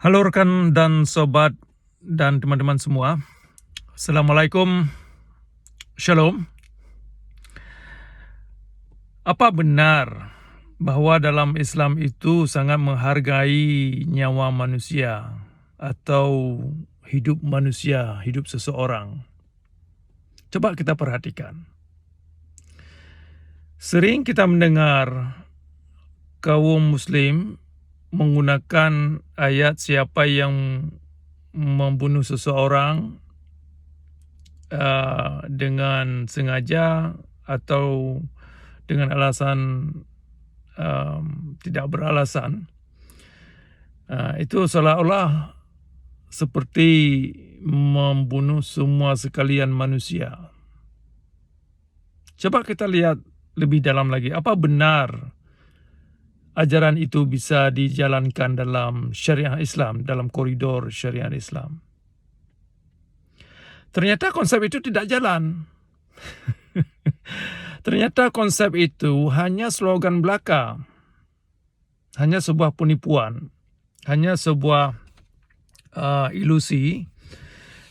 Halo rekan dan sobat dan teman-teman semua. Assalamualaikum, shalom. Apa benar bahwa dalam Islam itu sangat menghargai nyawa manusia atau hidup manusia, hidup seseorang? Coba kita perhatikan. Sering kita mendengar kaum muslim menggunakan ayat siapa yang membunuh seseorang dengan sengaja atau dengan alasan tidak beralasan, itu seolah-olah seperti membunuh semua sekalian manusia. Coba kita lihat lebih dalam lagi, apa benar ajaran itu bisa dijalankan dalam syariah Islam, dalam koridor syariah Islam? Ternyata konsep itu tidak jalan. Ternyata konsep itu hanya slogan belaka, hanya sebuah penipuan, hanya sebuah ilusi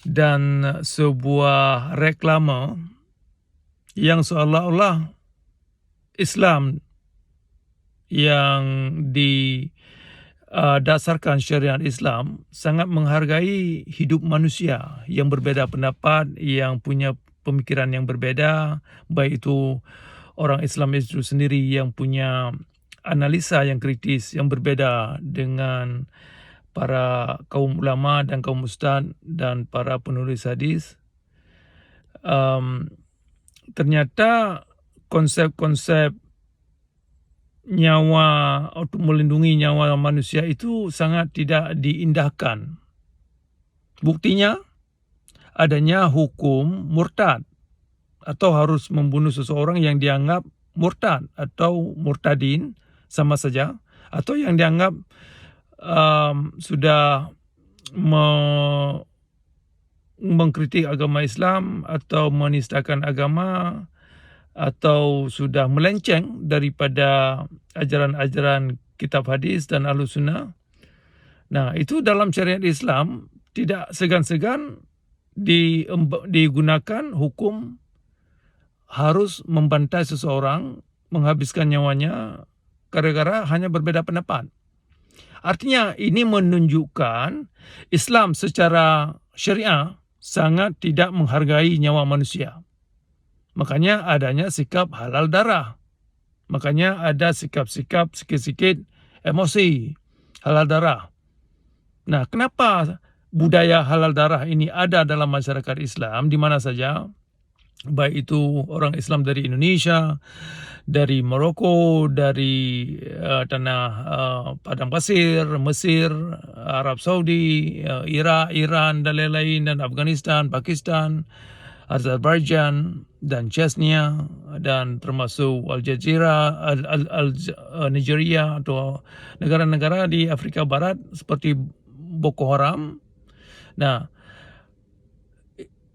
dan sebuah reklame yang seolah-olah Islam yang didasarkan syariat Islam sangat menghargai hidup manusia yang berbeda pendapat, yang punya pemikiran yang berbeda, baik itu orang Islam itu sendiri yang punya analisa yang kritis yang berbeda dengan para kaum ulama dan kaum ustaz dan para penulis hadis. Ternyata konsep-konsep nyawa untuk melindungi nyawa manusia itu sangat tidak diindahkan. Buktinya adanya hukum murtad atau harus membunuh seseorang yang dianggap murtad atau murtadin sama saja, atau yang dianggap sudah mengkritik agama Islam atau menistakan agama atau sudah melenceng daripada ajaran-ajaran kitab hadis dan Ahlus Sunnah. Nah, itu dalam syariat Islam tidak segan-segan digunakan hukum harus membantai seseorang, menghabiskan nyawanya gara-gara hanya berbeda pendapat. Artinya ini menunjukkan Islam secara syariah sangat tidak menghargai nyawa manusia. Makanya adanya sikap halal darah. Makanya ada sikap-sikap sikit-sikit emosi halal darah. Nah, kenapa budaya halal darah ini ada dalam masyarakat Islam di mana saja, baik itu orang Islam dari Indonesia, dari Maroko, dari tanah padang pasir, Mesir, Arab Saudi, Irak, Iran dan lain-lain, dan Afghanistan, Pakistan, Azerbaijan dan Chechnya, dan termasuk Aljazeera, Nigeria atau negara-negara di Afrika Barat seperti Boko Haram. Nah,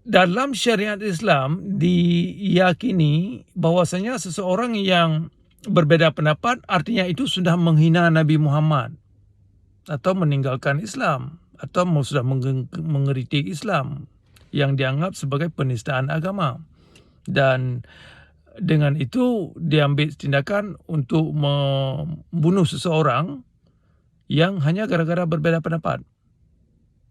dalam syariat Islam diyakini bahwasanya seseorang yang berbeda pendapat artinya itu sudah menghina Nabi Muhammad atau meninggalkan Islam atau sudah mengkritik Islam yang dianggap sebagai penistaan agama. Dan dengan itu diambil tindakan untuk membunuh seseorang yang hanya gara-gara berbeda pendapat.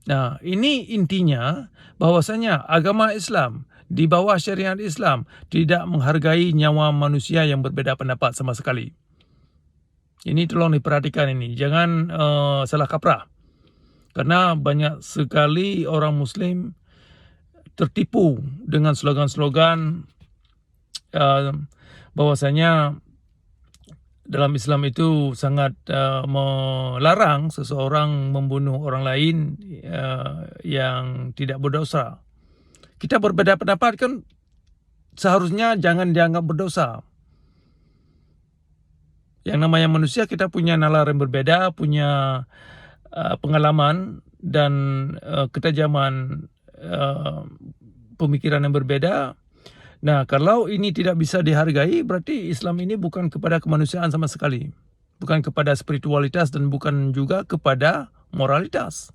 Nah, ini intinya bahwasanya agama Islam di bawah syariat Islam tidak menghargai nyawa manusia yang berbeda pendapat sama sekali. Ini tolong diperhatikan ini, jangan salah kaprah. Karena banyak sekali orang Muslim tertipu dengan slogan-slogan bahwasanya dalam Islam itu sangat melarang seseorang membunuh orang lain yang tidak berdosa. Kita berbeda pendapat kan seharusnya jangan dianggap berdosa. Yang namanya manusia, kita punya nalar yang berbeda, punya pengalaman dan ketajaman pemikiran yang berbeda. Nah, kalau ini tidak bisa dihargai, berarti Islam ini bukan kepada kemanusiaan sama sekali. Bukan kepada spiritualitas dan bukan juga kepada moralitas.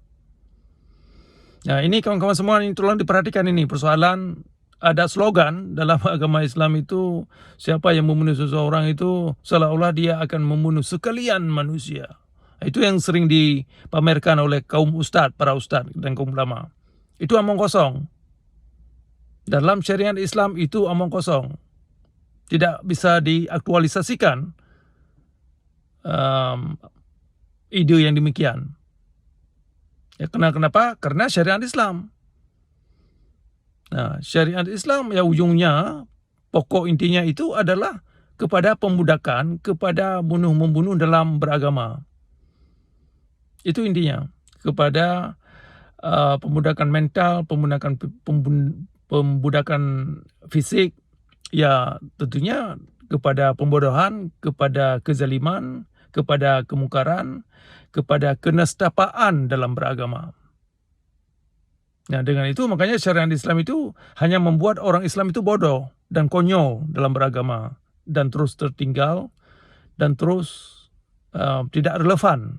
Nah, ini kawan-kawan semua, ini tolong diperhatikan ini persoalan. Ada slogan dalam agama Islam itu, siapa yang membunuh seseorang itu seolah-olah dia akan membunuh sekalian manusia. Itu yang sering dipamerkan oleh kaum ustadz, para ustadz dan kaum ulama. Itu omong kosong. Dalam syariat Islam itu omong kosong. Tidak bisa diaktualisasikan ide yang demikian. Ya, kenapa? Karena syariat Islam. Nah, syariat Islam ya ujungnya, pokok intinya itu adalah kepada pembudakan, kepada bunuh-membunuh dalam beragama. Itu intinya. Kepada pembudakan mental, pembudakan fisik, ya tentunya kepada pembodohan, kepada kezaliman, kepada kemungkaran, kepada kenestapaan dalam beragama. Nah, dengan itu makanya syariat Islam itu hanya membuat orang Islam itu bodoh dan konyol dalam beragama, dan terus tertinggal dan terus tidak relevan